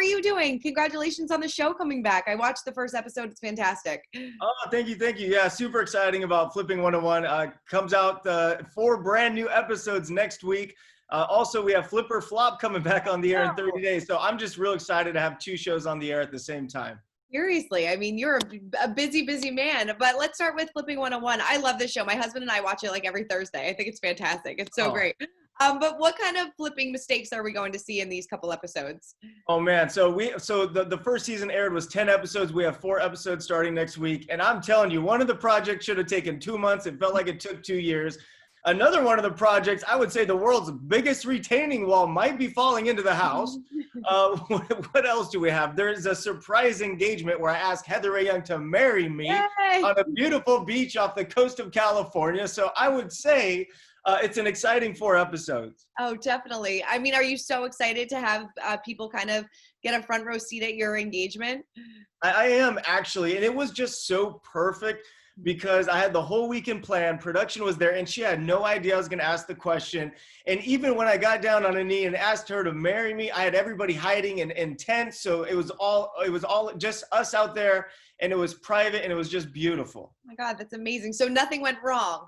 are you doing? Congratulations on the show coming back. I watched the first episode. It's fantastic. Oh, thank you. Thank you. Yeah, super exciting about Flipping 101. Comes out 4 brand new episodes next week. Also, we have Flipper Flop coming back on the air in 30 days. So I'm just real excited to have 2 shows on the air at the same time. Seriously, I mean, you're a busy, busy man. But let's start with Flipping 101. I love this show. My husband and I watch it like every Thursday. I think it's fantastic. It's so great. But what kind of flipping mistakes are we going to see in these couple episodes? Oh man, so the first season aired was 10 episodes. We have 4 episodes starting next week. And I'm telling you, one of the projects should have taken 2 months. It felt like it took 2 years. Another one of the projects, I would say the world's biggest retaining wall might be falling into the house. What else do we have? There's a surprise engagement where I asked Heather Ray Young to marry me on a beautiful beach off the coast of California. So I would say it's an exciting 4 episodes. Oh, definitely. I mean, are you so excited to have people kind of get a front row seat at your engagement? I am actually, and it was just so perfect because I had the whole weekend planned. Production was there, and she had no idea I was going to ask the question. And even when I got down on a knee and asked her to marry me, I had everybody hiding in tents. So it was all just us out there, and it was private, and it was just beautiful. Oh my God, that's amazing. So nothing went wrong.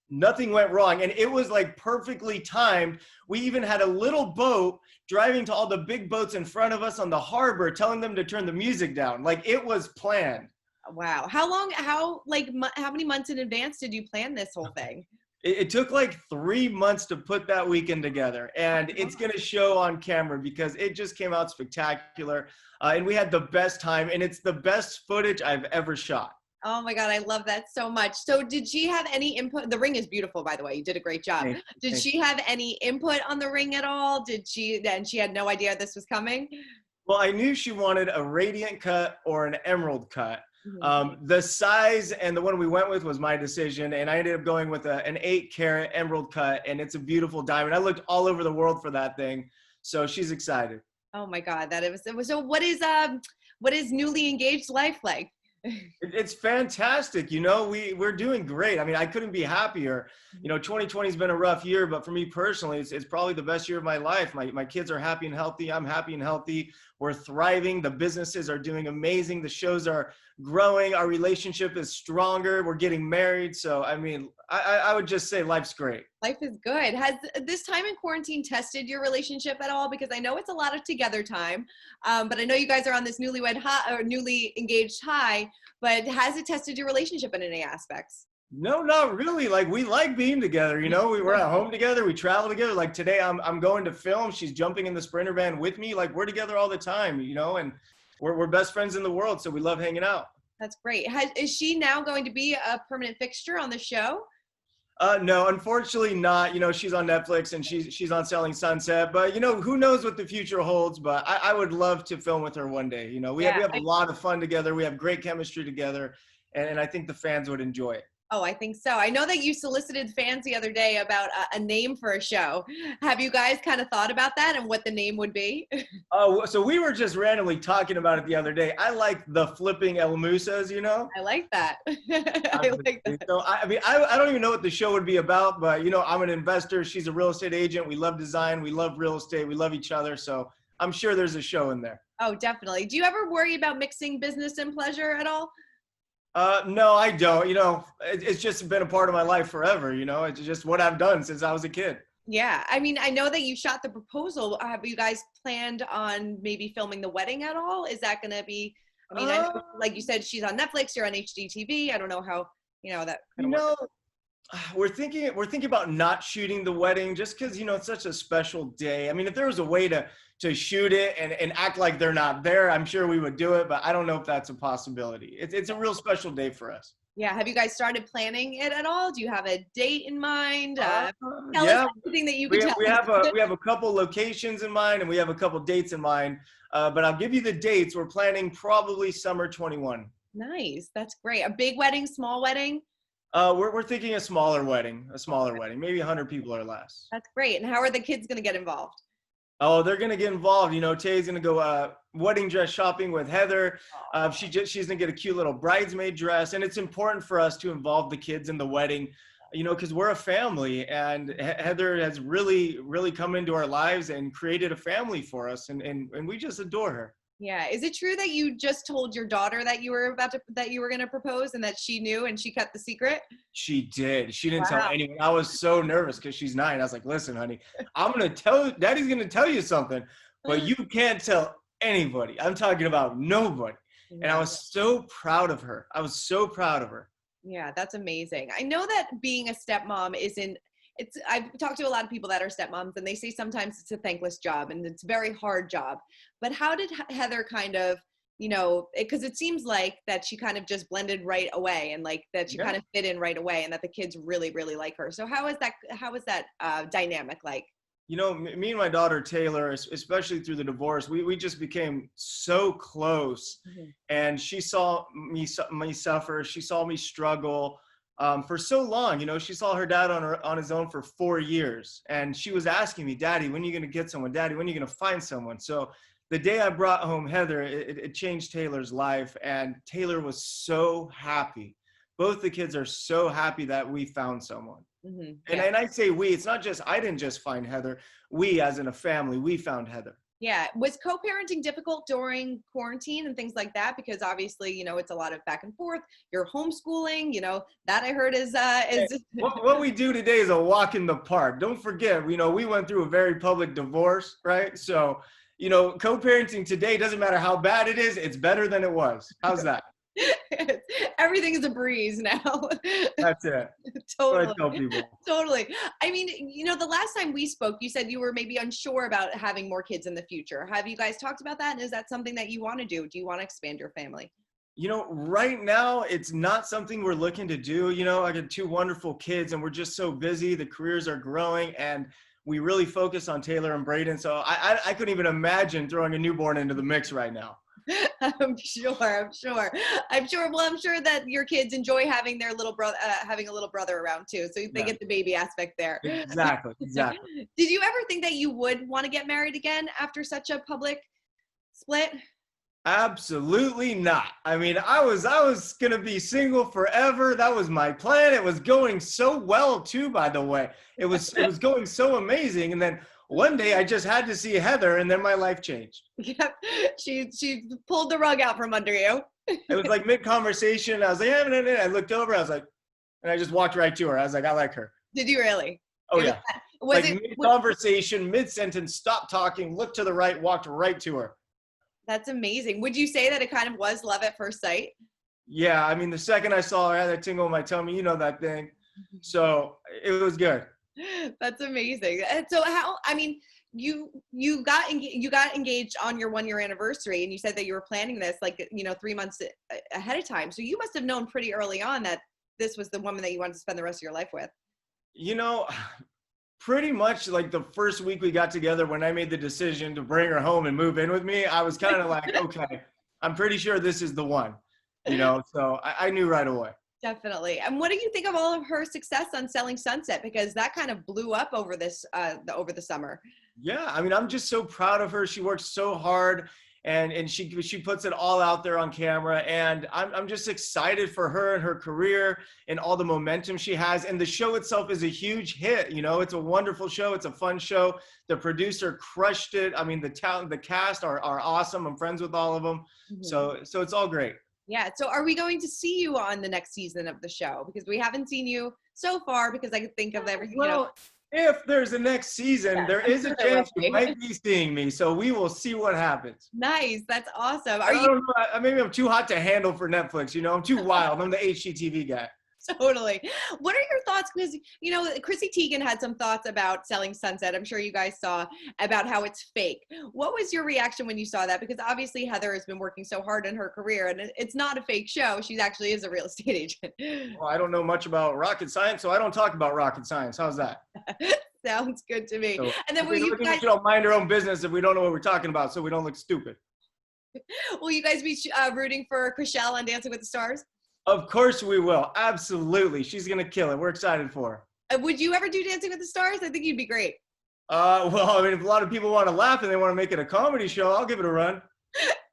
Nothing went wrong, and it was like perfectly timed. We even had a little boat driving to all the big boats in front of us on the harbor, telling them to turn the music down. Like, it was planned. Wow. How many months in advance did you plan this whole thing? It took like 3 months to put that weekend together, and it's going to show on camera because it just came out spectacular. And we had the best time, and it's the best footage I've ever shot. Oh my God, I love that so much. So did she have any input? The ring is beautiful, by the way. You did a great job. Did she have any input on the ring at all? And she had no idea this was coming? Well, I knew she wanted a radiant cut or an emerald cut. The size and the one we went with was my decision, and I ended up going with an 8-carat emerald cut, and it's a beautiful diamond. I looked all over the world for that thing, so she's excited. Oh my God, it was. So what is newly engaged life like? It's fantastic. You know, we're doing great. I mean, I couldn't be happier. You know, 2020 has been a rough year, but for me personally, it's probably the best year of my life. My kids are happy and healthy. I'm happy and healthy. We're thriving. The businesses are doing amazing. The shows are growing. Our relationship is stronger. We're getting married. So, I mean, I would just say life's great. Life is good. Has this time in quarantine tested your relationship at all? Because I know it's a lot of together time, but I know you guys are on this newly engaged high, but has it tested your relationship in any aspects? No, not really. Like, we like being together. You know, we were at home together. We travel together. Like today, I'm going to film. She's jumping in the Sprinter van with me. Like, we're together all the time, you know, and we're best friends in the world. So we love hanging out. That's great. Is she now going to be a permanent fixture on the show? No, unfortunately not. You know, she's on Netflix and she's on Selling Sunset, but you know, who knows what the future holds, but I would love to film with her one day. You know, we have a lot of fun together. We have great chemistry together, and I think the fans would enjoy it. Oh, I think so. I know that you solicited fans the other day about a name for a show. Have you guys kind of thought about that and what the name would be? Oh, so we were just randomly talking about it the other day. I like the Flipping El Moussas, you know? I like that. I like that. So, I mean, I don't even know what the show would be about, but, you know, I'm an investor. She's a real estate agent. We love design. We love real estate. We love each other. So I'm sure there's a show in there. Oh, definitely. Do you ever worry about mixing business and pleasure at all? No, I don't. You know, it's just been a part of my life forever. You know, it's just what I've done since I was a kid. Yeah. I mean, I know that you shot the proposal. Have you guys planned on maybe filming the wedding at all? Is that going to be, I mean, I know, like you said, she's on Netflix, you're on HGTV. I don't know how, you know, that kind of works. We're thinking about not shooting the wedding just because, you know, it's such a special day. I mean, if there was a way to shoot it and act like they're not there, I'm sure we would do it, but I don't know if that's a possibility. It's a real special day for us. Yeah. Have you guys started planning it at all? Do you have a date in mind? Tell us anything that you can tell us. We have a couple locations in mind, and we have a couple dates in mind, but I'll give you the dates. We're planning probably summer 21. Nice. That's great. A big wedding, small wedding? We're thinking a smaller wedding, maybe 100 people or less. That's great. And how are the kids going to get involved? Oh, they're going to get involved. You know, Tay's going to go wedding dress shopping with Heather. She's going to get a cute little bridesmaid dress. And it's important for us to involve the kids in the wedding, you know, because we're a family. And Heather has really, really come into our lives and created a family for us. And we just adore her. Yeah. Is it true that you just told your daughter that you were going to propose and that she knew and she kept the secret? She did. She didn't tell Wow. anyone. I was so nervous because she's 9. I was like, listen, honey, Daddy's going to tell you something, but you can't tell anybody. I'm talking about nobody. And I Yeah. was so proud of her. I was so proud of her. Yeah, that's amazing. I know that being a stepmom I've talked to a lot of people that are stepmoms and they say sometimes it's a thankless job and it's a very hard job. But how did Heather kind of, because it seems like that she kind of just blended right away and like that she kind of fit in right away and that the kids really, really like her. So how is that dynamic like? Me and my daughter Taylor, especially through the divorce, we just became so close. Mm-hmm. And she saw me suffer. She saw me struggle for so long. She saw her dad on his own for 4 years, and she was asking me, "Daddy, when are you going to get someone? Daddy, when are you going to find someone?" So the day I brought home Heather, it changed Taylor's life, and Taylor was so happy. Both the kids are so happy that we found someone. Mm-hmm. And I say we, it's not just, I didn't just find Heather. We, as in a family, we found Heather. Yeah. Was co-parenting difficult during quarantine and things like that? Because obviously, it's a lot of back and forth. You're homeschooling, that I heard is What we do today is a walk in the park. Don't forget, we went through a very public divorce, right? So, co-parenting today, doesn't matter how bad it is, it's better than it was. How's that? Everything is a breeze now. That's it. Totally. That's what I tell people. Totally. I mean, the last time we spoke, you said you were maybe unsure about having more kids in the future. Have you guys talked about that? And is that something that you want to do? Do you want to expand your family? Right now, it's not something we're looking to do. I got 2 wonderful kids and we're just so busy. The careers are growing and we really focus on Taylor and Braden. So I couldn't even imagine throwing a newborn into the mix right now. I'm sure. Well, I'm sure that your kids enjoy having their little brother, having a little brother around too. So they get the baby aspect there. Exactly. Did you ever think that you would want to get married again after such a public split? Absolutely not. I mean, I was going to be single forever. That was my plan. It was going so well too, by the way. It was going so amazing. And then one day I just had to see Heather and then my life changed. Yep. She pulled the rug out from under you. It was like mid-conversation. I was like, I looked over. I was like, and I just walked right to her. I was like, I like her. Did you really? Oh, yeah. Was like mid-conversation, mid-sentence, stopped talking, looked to the right, walked right to her. That's amazing. Would you say that it kind of was love at first sight? Yeah. I mean, the second I saw her, I had that tingle in my tummy. You know that thing. So it was good. That's amazing. And so you got engaged on your 1-year anniversary and you said that you were planning this 3 months ahead of time. So you must have known pretty early on that this was the woman that you wanted to spend the rest of your life with. Pretty much like the first week we got together when I made the decision to bring her home and move in with me, I was kind of like, okay, I'm pretty sure this is the one, so I knew right away. Definitely. And what do you think of all of her success on Selling Sunset? Because that kind of blew up over over the summer. Yeah. I mean, I'm just so proud of her. She works so hard and she puts it all out there on camera. And I'm just excited for her and her career and all the momentum she has. And the show itself is a huge hit. It's a wonderful show. It's a fun show. The producer crushed it. I mean, the cast are awesome. I'm friends with all of them. Mm-hmm. So it's all great. Yeah. So are we going to see you on the next season of the show? Because we haven't seen you so far because I could think of everything. Well, if there's a next season, there is a chance you might be seeing me. So we will see what happens. Nice. That's awesome. I don't know. Maybe I'm too hot to handle for Netflix. I'm too wild. I'm the HGTV guy. Totally. What are your thoughts? Because, Chrissy Teigen had some thoughts about Selling Sunset. I'm sure you guys saw about how it's fake. What was your reaction when you saw that? Because obviously Heather has been working so hard in her career and it's not a fake show. She actually is a real estate agent. Well, I don't know much about rocket science, so I don't talk about rocket science. How's that? Sounds good to me. So, and then will you guys mind our own business if we don't know what we're talking about so we don't look stupid? Will you guys be rooting for Chrishell on Dancing with the Stars? Of course we will. Absolutely. She's going to kill it. We're excited for her. Would you ever do Dancing with the Stars? I think you'd be great. Well, I mean, if a lot of people want to laugh and they want to make it a comedy show, I'll give it a run.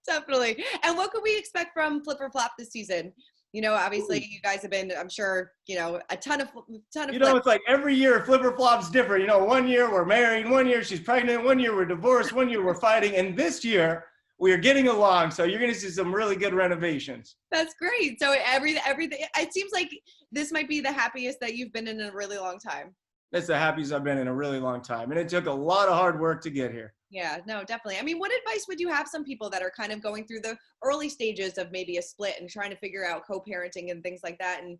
Definitely. And what could we expect from Flip or Flop this season? Obviously you guys have been, I'm sure, a ton of it's like every year Flip or Flop's different. 1 year we're married, 1 year she's pregnant, 1 year we're divorced, 1 year we're fighting. And this year we are getting along. So you're going to see some really good renovations. That's great. So everything, it seems like this might be the happiest that you've been in a really long time. That's the happiest I've been in a really long time. And it took a lot of hard work to get here. Yeah, no, definitely. I mean, what advice would you have some people that are kind of going through the early stages of maybe a split and trying to figure out co-parenting and things like that? And,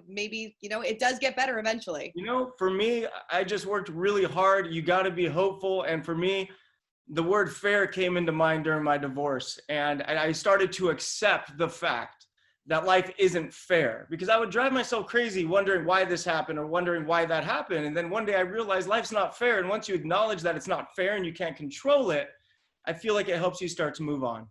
maybe, it does get better eventually. For me, I just worked really hard. You got to be hopeful. And for me, the word fair came into mind during my divorce. And I started to accept the fact that life isn't fair, because I would drive myself crazy wondering why this happened or wondering why that happened. And then one day I realized life's not fair. And once you acknowledge that it's not fair and you can't control it, I feel like it helps you start to move on.